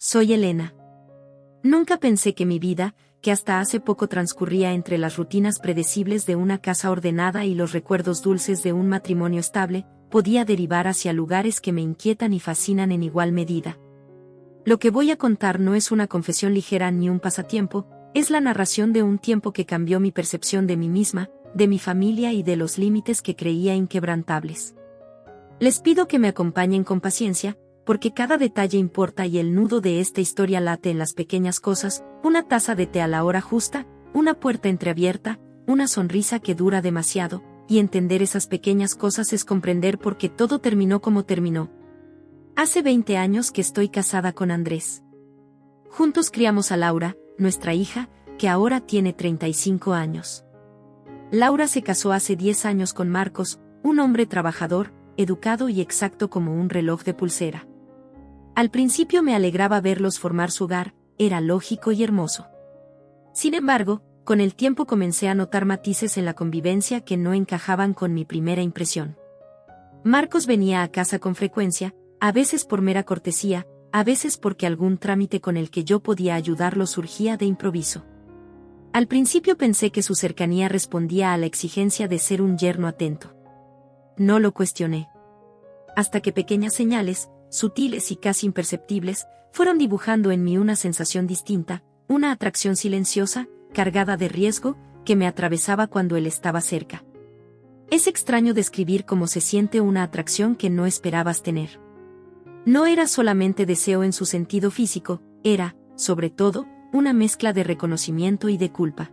Soy Elena. Nunca pensé que mi vida, que hasta hace poco transcurría entre las rutinas predecibles de una casa ordenada y los recuerdos dulces de un matrimonio estable, podía derivar hacia lugares que me inquietan y fascinan en igual medida. Lo que voy a contar no es una confesión ligera ni un pasatiempo, es la narración de un tiempo que cambió mi percepción de mí misma, de mi familia y de los límites que creía inquebrantables. Les pido que me acompañen con paciencia, porque cada detalle importa y el nudo de esta historia late en las pequeñas cosas, una taza de té a la hora justa, una puerta entreabierta, una sonrisa que dura demasiado, y entender esas pequeñas cosas es comprender por qué todo terminó como terminó. Hace 20 años que estoy casada con Andrés. Juntos criamos a Laura, nuestra hija, que ahora tiene 35 años. Laura se casó hace 10 años con Marcos, un hombre trabajador, educado y exacto como un reloj de pulsera. Al principio me alegraba verlos formar su hogar, era lógico y hermoso. Sin embargo, con el tiempo comencé a notar matices en la convivencia que no encajaban con mi primera impresión. Marcos venía a casa con frecuencia, a veces por mera cortesía, a veces porque algún trámite con el que yo podía ayudarlo surgía de improviso. Al principio pensé que su cercanía respondía a la exigencia de ser un yerno atento. No lo cuestioné. Hasta que pequeñas señales, sutiles y casi imperceptibles, fueron dibujando en mí una sensación distinta, una atracción silenciosa, cargada de riesgo, que me atravesaba cuando él estaba cerca. Es extraño describir cómo se siente una atracción que no esperabas tener. No era solamente deseo en su sentido físico, era, sobre todo, una mezcla de reconocimiento y de culpa.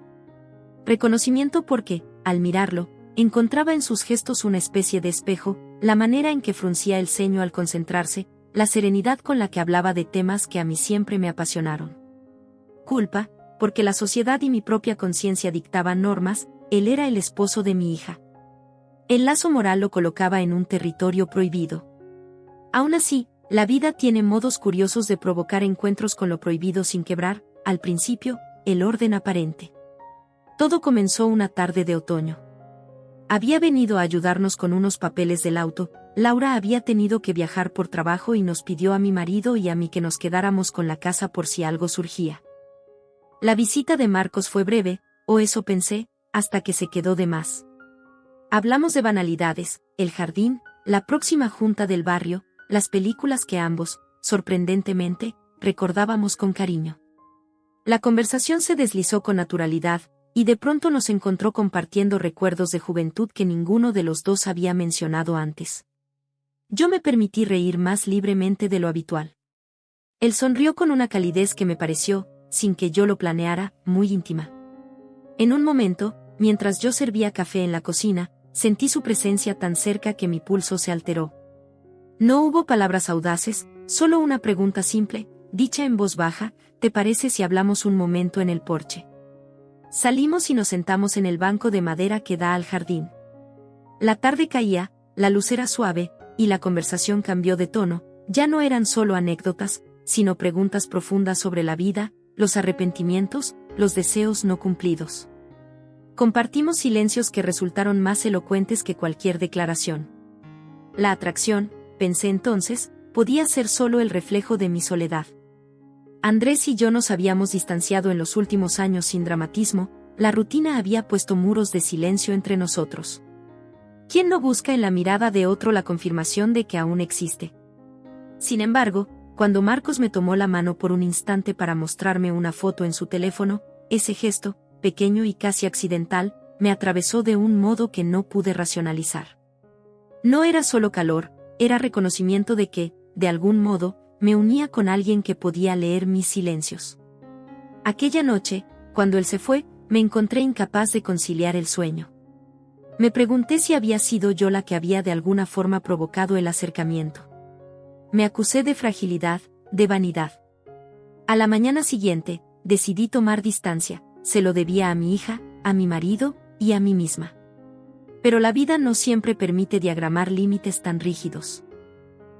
Reconocimiento porque, al mirarlo, encontraba en sus gestos una especie de espejo, la manera en que fruncía el ceño al concentrarse, la serenidad con la que hablaba de temas que a mí siempre me apasionaron. Culpa, porque la sociedad y mi propia conciencia dictaban normas, él era el esposo de mi hija. El lazo moral lo colocaba en un territorio prohibido. Aún así, la vida tiene modos curiosos de provocar encuentros con lo prohibido sin quebrar, al principio, el orden aparente. Todo comenzó una tarde de otoño. Había venido a ayudarnos con unos papeles del auto, Laura había tenido que viajar por trabajo y nos pidió a mi marido y a mí que nos quedáramos con la casa por si algo surgía. La visita de Marcos fue breve, o eso pensé, hasta que se quedó de más. Hablamos de banalidades, el jardín, la próxima junta del barrio, las películas que ambos, sorprendentemente, recordábamos con cariño. La conversación se deslizó con naturalidad, y de pronto nos encontró compartiendo recuerdos de juventud que ninguno de los dos había mencionado antes. Yo me permití reír más libremente de lo habitual. Él sonrió con una calidez que me pareció, sin que yo lo planeara, muy íntima. En un momento, mientras yo servía café en la cocina, sentí su presencia tan cerca que mi pulso se alteró. No hubo palabras audaces, solo una pregunta simple, dicha en voz baja: ¿te parece si hablamos un momento en el porche? Salimos y nos sentamos en el banco de madera que da al jardín. La tarde caía, la luz era suave, y la conversación cambió de tono, ya no eran solo anécdotas, sino preguntas profundas sobre la vida, los arrepentimientos, los deseos no cumplidos. Compartimos silencios que resultaron más elocuentes que cualquier declaración. La atracción, pensé entonces, podía ser solo el reflejo de mi soledad. Andrés y yo nos habíamos distanciado en los últimos años sin dramatismo, la rutina había puesto muros de silencio entre nosotros. ¿Quién no busca en la mirada de otro la confirmación de que aún existe? Sin embargo, cuando Marcos me tomó la mano por un instante para mostrarme una foto en su teléfono, ese gesto, pequeño y casi accidental, me atravesó de un modo que no pude racionalizar. No era solo calor, era reconocimiento de que, de algún modo, me unía con alguien que podía leer mis silencios. Aquella noche, cuando él se fue, me encontré incapaz de conciliar el sueño. Me pregunté si había sido yo la que había de alguna forma provocado el acercamiento. Me acusé de fragilidad, de vanidad. A la mañana siguiente, decidí tomar distancia, se lo debía a mi hija, a mi marido, y a mí misma. Pero la vida no siempre permite diagramar límites tan rígidos.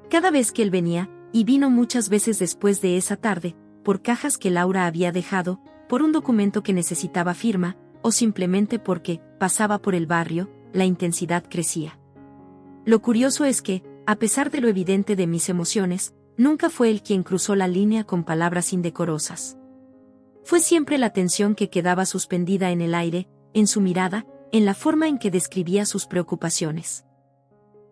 Cada vez que él venía, y vino muchas veces después de esa tarde, por cajas que Laura había dejado, por un documento que necesitaba firma, o simplemente porque pasaba por el barrio, la intensidad crecía. Lo curioso es que, a pesar de lo evidente de mis emociones, nunca fue él quien cruzó la línea con palabras indecorosas. Fue siempre la tensión que quedaba suspendida en el aire, en su mirada, en la forma en que describía sus preocupaciones.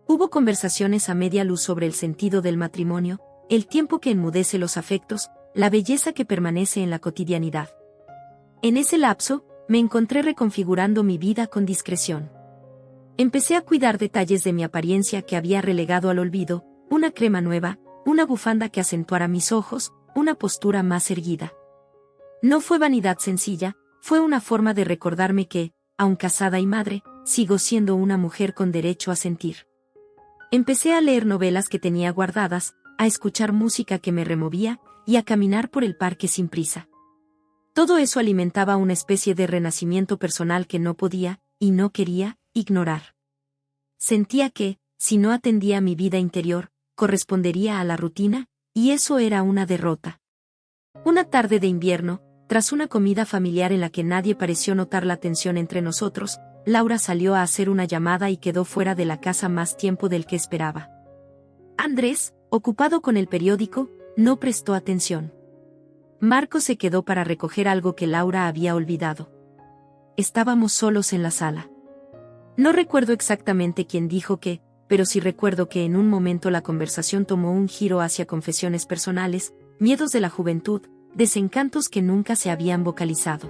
Hubo conversaciones a media luz sobre el sentido del matrimonio, el tiempo que enmudece los afectos, la belleza que permanece en la cotidianidad. En ese lapso, me encontré reconfigurando mi vida con discreción. Empecé a cuidar detalles de mi apariencia que había relegado al olvido, una crema nueva, una bufanda que acentuara mis ojos, una postura más erguida. No fue vanidad sencilla, fue una forma de recordarme que, aun casada y madre, sigo siendo una mujer con derecho a sentir. Empecé a leer novelas que tenía guardadas, a escuchar música que me removía, y a caminar por el parque sin prisa. Todo eso alimentaba una especie de renacimiento personal que no podía, y no quería, ignorar. Sentía que, si no atendía a mi vida interior, correspondería a la rutina, y eso era una derrota. Una tarde de invierno, tras una comida familiar en la que nadie pareció notar la tensión entre nosotros, Laura salió a hacer una llamada y quedó fuera de la casa más tiempo del que esperaba. Andrés, ocupado con el periódico, no prestó atención. Marco se quedó para recoger algo que Laura había olvidado. Estábamos solos en la sala. No recuerdo exactamente quién dijo qué, pero sí recuerdo que en un momento la conversación tomó un giro hacia confesiones personales, miedos de la juventud, desencantos que nunca se habían vocalizado.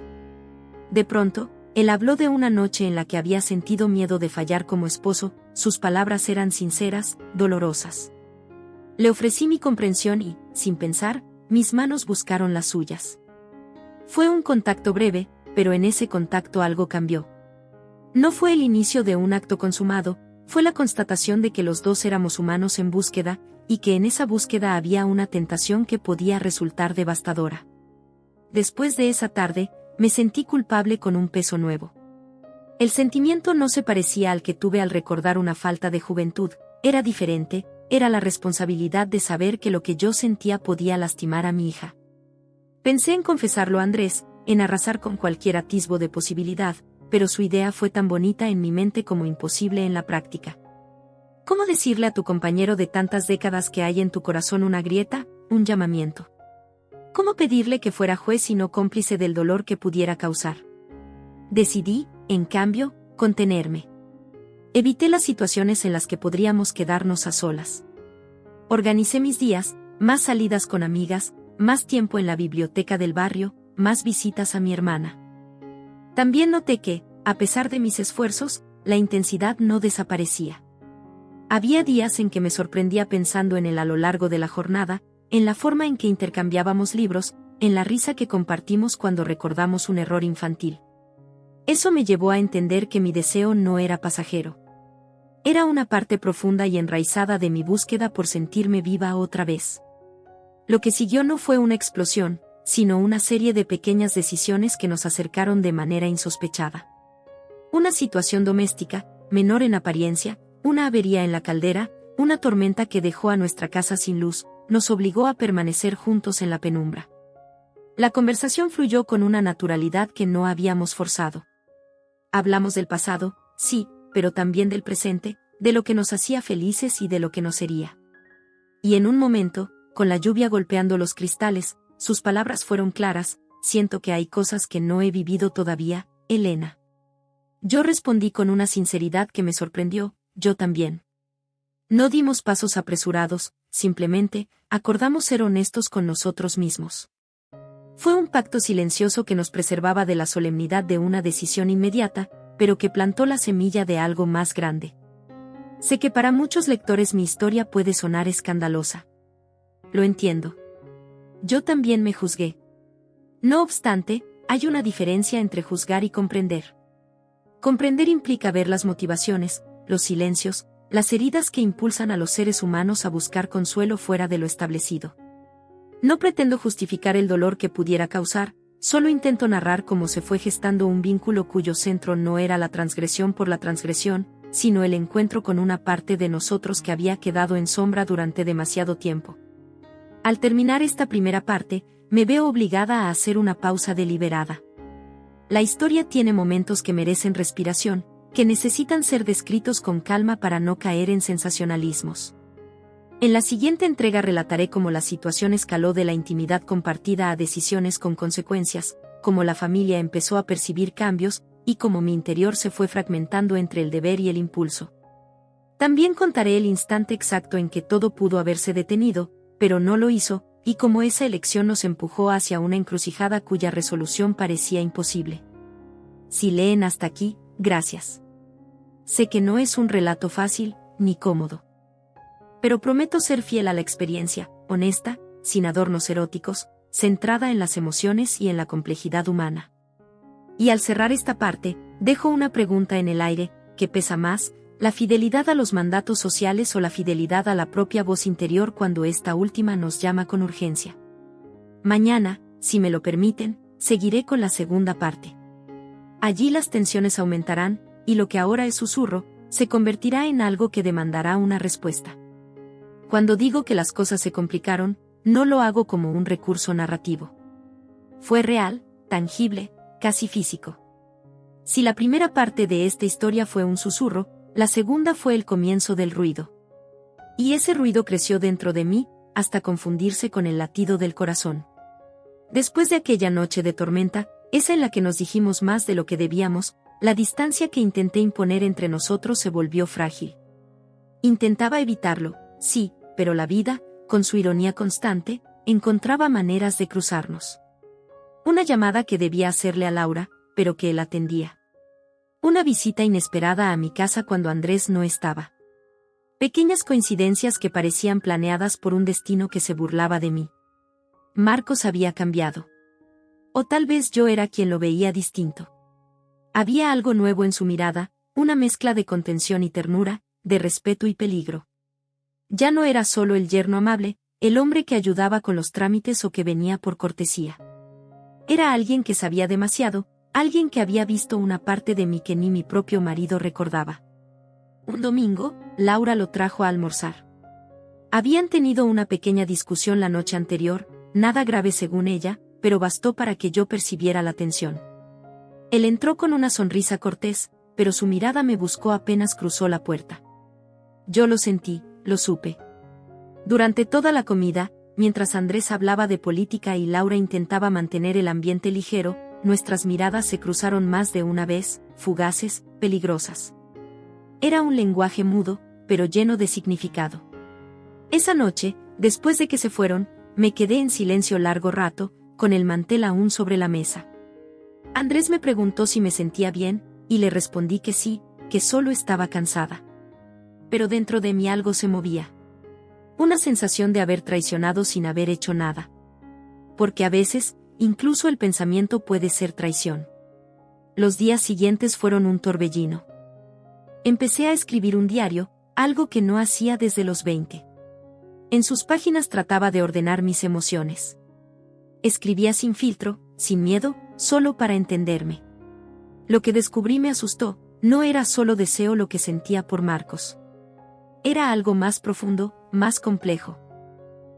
De pronto, él habló de una noche en la que había sentido miedo de fallar como esposo, sus palabras eran sinceras, dolorosas. Le ofrecí mi comprensión y, sin pensar, mis manos buscaron las suyas. Fue un contacto breve, pero en ese contacto algo cambió. No fue el inicio de un acto consumado, fue la constatación de que los dos éramos humanos en búsqueda, y que en esa búsqueda había una tentación que podía resultar devastadora. Después de esa tarde, me sentí culpable con un peso nuevo. El sentimiento no se parecía al que tuve al recordar una falta de juventud, era diferente, era la responsabilidad de saber que lo que yo sentía podía lastimar a mi hija. Pensé en confesarlo a Andrés, en arrasar con cualquier atisbo de posibilidad, pero su idea fue tan bonita en mi mente como imposible en la práctica. ¿Cómo decirle a tu compañero de tantas décadas que hay en tu corazón una grieta, un llamamiento? ¿Cómo pedirle que fuera juez y no cómplice del dolor que pudiera causar? Decidí, en cambio, contenerme. Evité las situaciones en las que podríamos quedarnos a solas. Organicé mis días, más salidas con amigas, más tiempo en la biblioteca del barrio, más visitas a mi hermana. También noté que, a pesar de mis esfuerzos, la intensidad no desaparecía. Había días en que me sorprendía pensando en él a lo largo de la jornada, en la forma en que intercambiábamos libros, en la risa que compartimos cuando recordamos un error infantil. Eso me llevó a entender que mi deseo no era pasajero. Era una parte profunda y enraizada de mi búsqueda por sentirme viva otra vez. Lo que siguió no fue una explosión, sino una serie de pequeñas decisiones que nos acercaron de manera insospechada. Una situación doméstica, menor en apariencia, una avería en la caldera, una tormenta que dejó a nuestra casa sin luz, nos obligó a permanecer juntos en la penumbra. La conversación fluyó con una naturalidad que no habíamos forzado. Hablamos del pasado, sí, pero también del presente, de lo que nos hacía felices y de lo que nos hería. Y en un momento, con la lluvia golpeando los cristales, sus palabras fueron claras: siento que hay cosas que no he vivido todavía, Elena. Yo respondí con una sinceridad que me sorprendió: yo también. No dimos pasos apresurados, simplemente, acordamos ser honestos con nosotros mismos. Fue un pacto silencioso que nos preservaba de la solemnidad de una decisión inmediata, pero que plantó la semilla de algo más grande. Sé que para muchos lectores mi historia puede sonar escandalosa. Lo entiendo. Yo también me juzgué. No obstante, hay una diferencia entre juzgar y comprender. Comprender implica ver las motivaciones, los silencios, las heridas que impulsan a los seres humanos a buscar consuelo fuera de lo establecido. No pretendo justificar el dolor que pudiera causar, solo intento narrar cómo se fue gestando un vínculo cuyo centro no era la transgresión por la transgresión, sino el encuentro con una parte de nosotros que había quedado en sombra durante demasiado tiempo. Al terminar esta primera parte, me veo obligada a hacer una pausa deliberada. La historia tiene momentos que merecen respiración, que necesitan ser descritos con calma para no caer en sensacionalismos. En la siguiente entrega relataré cómo la situación escaló de la intimidad compartida a decisiones con consecuencias, cómo la familia empezó a percibir cambios, y cómo mi interior se fue fragmentando entre el deber y el impulso. También contaré el instante exacto en que todo pudo haberse detenido, pero no lo hizo, y cómo esa elección nos empujó hacia una encrucijada cuya resolución parecía imposible. Si leen hasta aquí, gracias. Sé que no es un relato fácil, ni cómodo. Pero prometo ser fiel a la experiencia, honesta, sin adornos eróticos, centrada en las emociones y en la complejidad humana. Y al cerrar esta parte, dejo una pregunta en el aire: ¿qué pesa más, la fidelidad a los mandatos sociales o la fidelidad a la propia voz interior cuando esta última nos llama con urgencia? Mañana, si me lo permiten, seguiré con la segunda parte. Allí las tensiones aumentarán, y lo que ahora es susurro, se convertirá en algo que demandará una respuesta. Cuando digo que las cosas se complicaron, no lo hago como un recurso narrativo. Fue real, tangible, casi físico. Si la primera parte de esta historia fue un susurro, la segunda fue el comienzo del ruido. Y ese ruido creció dentro de mí, hasta confundirse con el latido del corazón. Después de aquella noche de tormenta, esa en la que nos dijimos más de lo que debíamos, la distancia que intenté imponer entre nosotros se volvió frágil. Intentaba evitarlo, sí, pero la vida, con su ironía constante, encontraba maneras de cruzarnos. Una llamada que debía hacerle a Laura, pero que él atendía. Una visita inesperada a mi casa cuando Andrés no estaba. Pequeñas coincidencias que parecían planeadas por un destino que se burlaba de mí. Marcos había cambiado. O tal vez yo era quien lo veía distinto. Había algo nuevo en su mirada, una mezcla de contención y ternura, de respeto y peligro. Ya no era solo el yerno amable, el hombre que ayudaba con los trámites o que venía por cortesía. Era alguien que sabía demasiado, alguien que había visto una parte de mí que ni mi propio marido recordaba. Un domingo, Laura lo trajo a almorzar. Habían tenido una pequeña discusión la noche anterior, nada grave según ella, pero bastó para que yo percibiera la tensión. Él entró con una sonrisa cortés, pero su mirada me buscó apenas cruzó la puerta. Yo lo sentí, lo supe. Durante toda la comida, mientras Andrés hablaba de política y Laura intentaba mantener el ambiente ligero, nuestras miradas se cruzaron más de una vez, fugaces, peligrosas. Era un lenguaje mudo, pero lleno de significado. Esa noche, después de que se fueron, me quedé en silencio largo rato, con el mantel aún sobre la mesa. Andrés me preguntó si me sentía bien, y le respondí que sí, que solo estaba cansada. Pero dentro de mí algo se movía. Una sensación de haber traicionado sin haber hecho nada. Porque a veces, incluso el pensamiento puede ser traición. Los días siguientes fueron un torbellino. Empecé a escribir un diario, algo que no hacía desde los 20. En sus páginas trataba de ordenar mis emociones. Escribía sin filtro, sin miedo, solo para entenderme. Lo que descubrí me asustó, no era solo deseo lo que sentía por Marcos. Era algo más profundo, más complejo.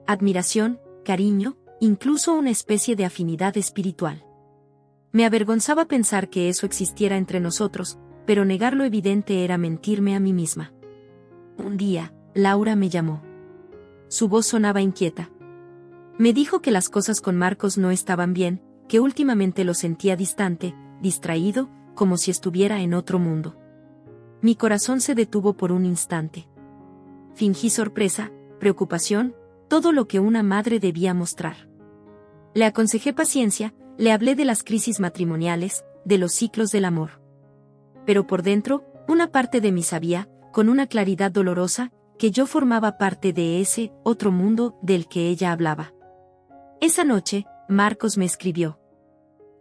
Admiración, cariño, incluso una especie de afinidad espiritual. Me avergonzaba pensar que eso existiera entre nosotros, pero negar lo evidente era mentirme a mí misma. Un día, Laura me llamó. Su voz sonaba inquieta. Me dijo que las cosas con Marcos no estaban bien, que últimamente lo sentía distante, distraído, como si estuviera en otro mundo. Mi corazón se detuvo por un instante. Fingí sorpresa, preocupación, todo lo que una madre debía mostrar. Le aconsejé paciencia, le hablé de las crisis matrimoniales, de los ciclos del amor. Pero por dentro, una parte de mí sabía, con una claridad dolorosa, que yo formaba parte de ese otro mundo del que ella hablaba. Esa noche, Marcos me escribió.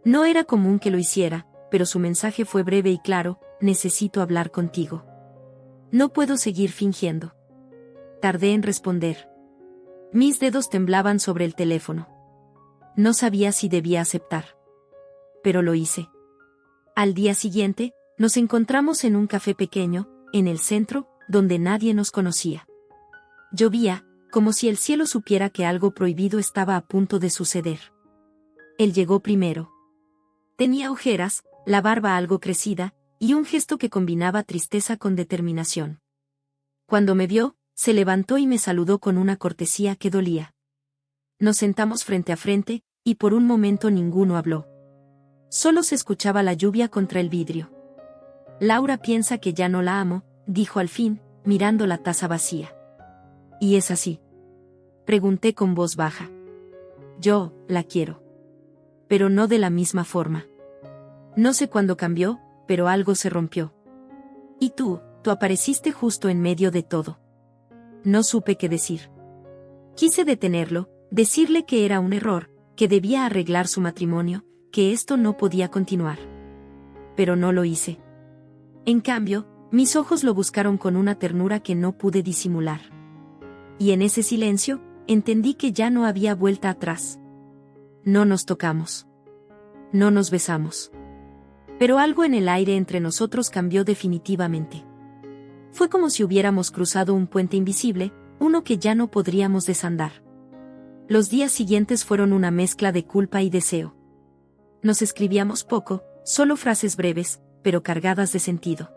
No era común que lo hiciera, pero su mensaje fue breve y claro: necesito hablar contigo. No puedo seguir fingiendo. Tardé en responder. Mis dedos temblaban sobre el teléfono. No sabía si debía aceptar. Pero lo hice. Al día siguiente, nos encontramos en un café pequeño, en el centro, donde nadie nos conocía. Llovía, como si el cielo supiera que algo prohibido estaba a punto de suceder. Él llegó primero. Tenía ojeras, la barba algo crecida, y un gesto que combinaba tristeza con determinación. Cuando me vio, se levantó y me saludó con una cortesía que dolía. Nos sentamos frente a frente, y por un momento ninguno habló. Solo se escuchaba la lluvia contra el vidrio. Laura piensa que ya no la amo, dijo al fin, mirando la taza vacía. ¿Y es así? Pregunté con voz baja. Yo, la quiero. Pero no de la misma forma. No sé cuándo cambió, pero algo se rompió. Y tú apareciste justo en medio de todo. No supe qué decir. Quise detenerlo, decirle que era un error, que debía arreglar su matrimonio, que esto no podía continuar. Pero no lo hice. En cambio, mis ojos lo buscaron con una ternura que no pude disimular. Y en ese silencio, entendí que ya no había vuelta atrás. No nos tocamos. No nos besamos. Pero algo en el aire entre nosotros cambió definitivamente. Fue como si hubiéramos cruzado un puente invisible, uno que ya no podríamos desandar. Los días siguientes fueron una mezcla de culpa y deseo. Nos escribíamos poco, solo frases breves, pero cargadas de sentido.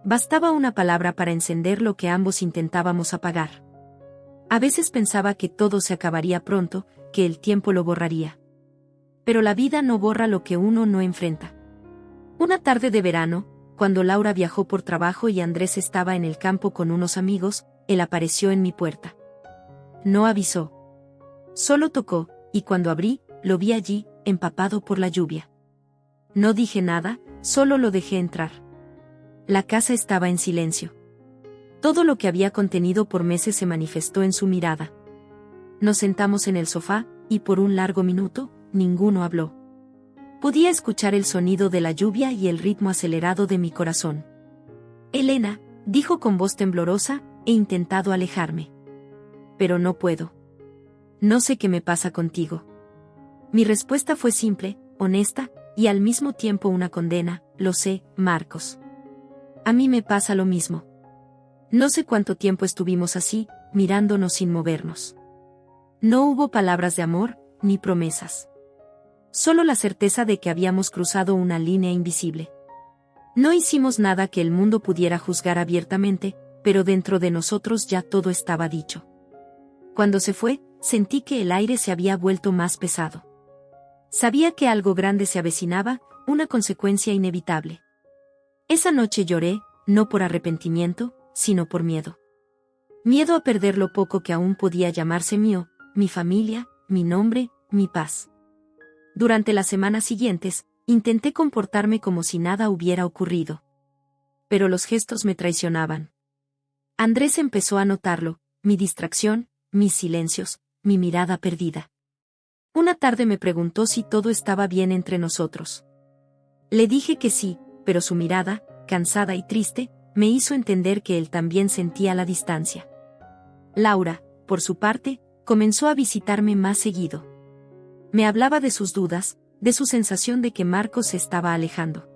Bastaba una palabra para encender lo que ambos intentábamos apagar. A veces pensaba que todo se acabaría pronto, que el tiempo lo borraría. Pero la vida no borra lo que uno no enfrenta. Una tarde de verano, cuando Laura viajó por trabajo y Andrés estaba en el campo con unos amigos, él apareció en mi puerta. No avisó. Solo tocó, y cuando abrí, lo vi allí, empapado por la lluvia. No dije nada, solo lo dejé entrar. La casa estaba en silencio. Todo lo que había contenido por meses se manifestó en su mirada. Nos sentamos en el sofá, y por un largo minuto, ninguno habló. Podía escuchar el sonido de la lluvia y el ritmo acelerado de mi corazón. Elena, dijo con voz temblorosa, he intentado alejarme. Pero no puedo. No sé qué me pasa contigo. Mi respuesta fue simple, honesta, y al mismo tiempo una condena, lo sé, Marcos. A mí me pasa lo mismo. No sé cuánto tiempo estuvimos así, mirándonos sin movernos. No hubo palabras de amor, ni promesas. Solo la certeza de que habíamos cruzado una línea invisible. No hicimos nada que el mundo pudiera juzgar abiertamente, pero dentro de nosotros ya todo estaba dicho. Cuando se fue, sentí que el aire se había vuelto más pesado. Sabía que algo grande se avecinaba, una consecuencia inevitable. Esa noche lloré, no por arrepentimiento, sino por miedo. Miedo a perder lo poco que aún podía llamarse mío, mi familia, mi nombre, mi paz. Durante las semanas siguientes, intenté comportarme como si nada hubiera ocurrido. Pero los gestos me traicionaban. Andrés empezó a notarlo, mi distracción, mis silencios, mi mirada perdida. Una tarde me preguntó si todo estaba bien entre nosotros. Le dije que sí, pero su mirada, cansada y triste, me hizo entender que él también sentía la distancia. Laura, por su parte, comenzó a visitarme más seguido. Me hablaba de sus dudas, de su sensación de que Marcos se estaba alejando.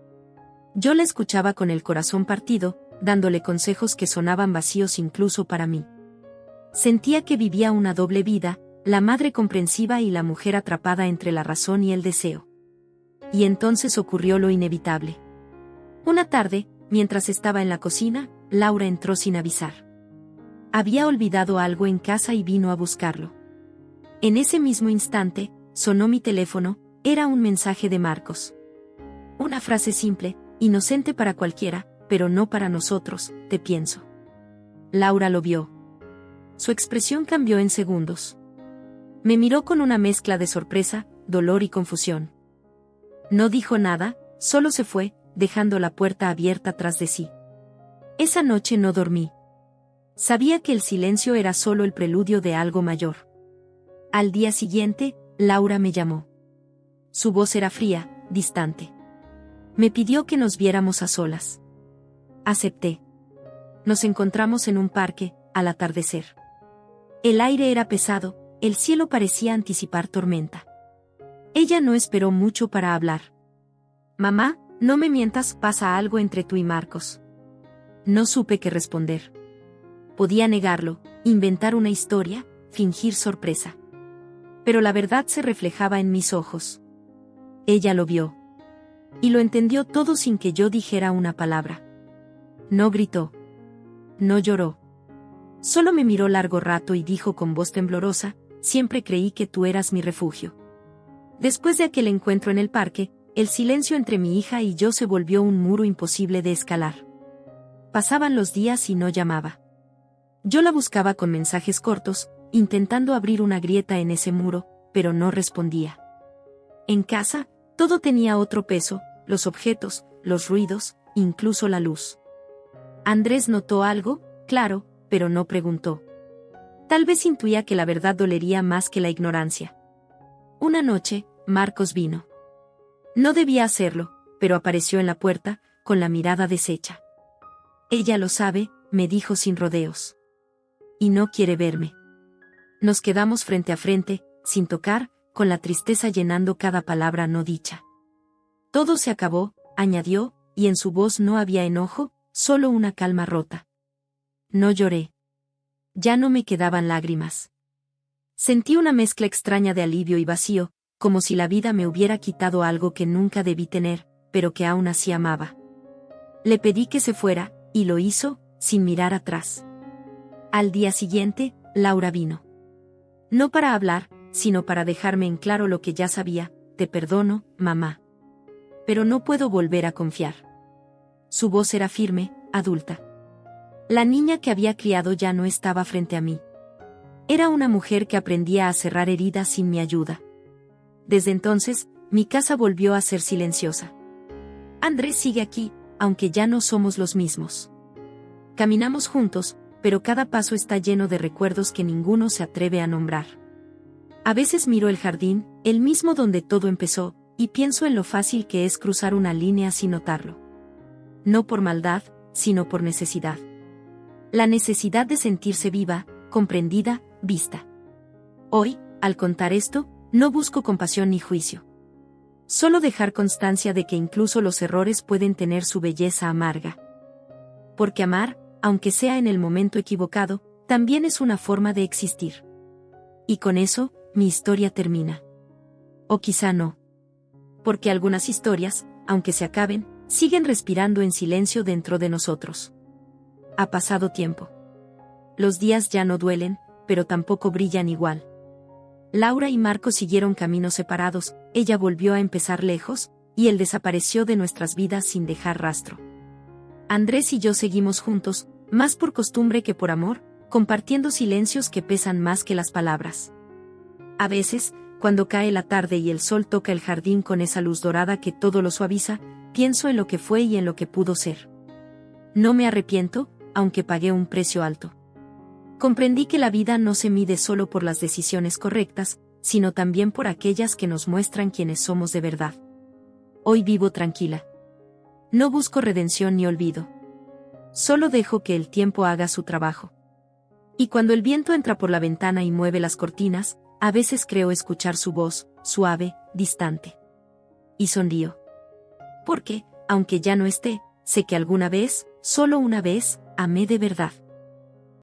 Yo la escuchaba con el corazón partido, dándole consejos que sonaban vacíos incluso para mí. Sentía que vivía una doble vida, la madre comprensiva y la mujer atrapada entre la razón y el deseo. Y entonces ocurrió lo inevitable. Una tarde, mientras estaba en la cocina, Laura entró sin avisar. Había olvidado algo en casa y vino a buscarlo. En ese mismo instante, sonó mi teléfono, era un mensaje de Marcos. Una frase simple, inocente para cualquiera, pero no para nosotros, te pienso. Laura lo vio. Su expresión cambió en segundos. Me miró con una mezcla de sorpresa, dolor y confusión. No dijo nada, solo se fue, dejando la puerta abierta tras de sí. Esa noche no dormí. Sabía que el silencio era solo el preludio de algo mayor. Al día siguiente, Laura me llamó. Su voz era fría, distante. Me pidió que nos viéramos a solas. Acepté. Nos encontramos en un parque, al atardecer. El aire era pesado, el cielo parecía anticipar tormenta. Ella no esperó mucho para hablar. Mamá, no me mientas, pasa algo entre tú y Marcos. No supe qué responder. Podía negarlo, inventar una historia, fingir sorpresa. Pero la verdad se reflejaba en mis ojos. Ella lo vio. Y lo entendió todo sin que yo dijera una palabra. No gritó. No lloró. Solo me miró largo rato y dijo con voz temblorosa: siempre creí que tú eras mi refugio. Después de aquel encuentro en el parque, el silencio entre mi hija y yo se volvió un muro imposible de escalar. Pasaban los días y no llamaba. Yo la buscaba con mensajes cortos, intentando abrir una grieta en ese muro, pero no respondía. En casa, todo tenía otro peso: los objetos, los ruidos, incluso la luz. Andrés notó algo, claro, pero no preguntó. Tal vez intuía que la verdad dolería más que la ignorancia. Una noche, Marcos vino. No debía hacerlo, pero apareció en la puerta, con la mirada deshecha. Ella lo sabe, me dijo sin rodeos. Y no quiere verme. Nos quedamos frente a frente, sin tocar, con la tristeza llenando cada palabra no dicha. Todo se acabó, añadió, y en su voz no había enojo, solo una calma rota. No lloré. Ya no me quedaban lágrimas. Sentí una mezcla extraña de alivio y vacío, como si la vida me hubiera quitado algo que nunca debí tener, pero que aún así amaba. Le pedí que se fuera, y lo hizo, sin mirar atrás. Al día siguiente, Laura vino. No para hablar, sino para dejarme en claro lo que ya sabía: te perdono, mamá. Pero no puedo volver a confiar. Su voz era firme, adulta. La niña que había criado ya no estaba frente a mí. Era una mujer que aprendía a cerrar heridas sin mi ayuda. Desde entonces, mi casa volvió a ser silenciosa. Andrés sigue aquí, aunque ya no somos los mismos. Caminamos juntos, pero cada paso está lleno de recuerdos que ninguno se atreve a nombrar. A veces miro el jardín, el mismo donde todo empezó, y pienso en lo fácil que es cruzar una línea sin notarlo. No por maldad, sino por necesidad. La necesidad de sentirse viva, comprendida, vista. Hoy, al contar esto, no busco compasión ni juicio. Solo dejar constancia de que incluso los errores pueden tener su belleza amarga. Porque amar, aunque sea en el momento equivocado, también es una forma de existir. Y con eso, mi historia termina. O quizá no. Porque algunas historias, aunque se acaben, siguen respirando en silencio dentro de nosotros. Ha pasado tiempo. Los días ya no duelen, pero tampoco brillan igual. Laura y Marcos siguieron caminos separados, ella volvió a empezar lejos, y él desapareció de nuestras vidas sin dejar rastro. Andrés y yo seguimos juntos, más por costumbre que por amor, compartiendo silencios que pesan más que las palabras. A veces, cuando cae la tarde y el sol toca el jardín con esa luz dorada que todo lo suaviza, pienso en lo que fue y en lo que pudo ser. No me arrepiento, aunque pagué un precio alto. Comprendí que la vida no se mide solo por las decisiones correctas, sino también por aquellas que nos muestran quiénes somos de verdad. Hoy vivo tranquila. No busco redención ni olvido. Solo dejo que el tiempo haga su trabajo. Y cuando el viento entra por la ventana y mueve las cortinas, a veces creo escuchar su voz, suave, distante. Y sonrío. Porque, aunque ya no esté, sé que alguna vez, solo una vez, amé de verdad.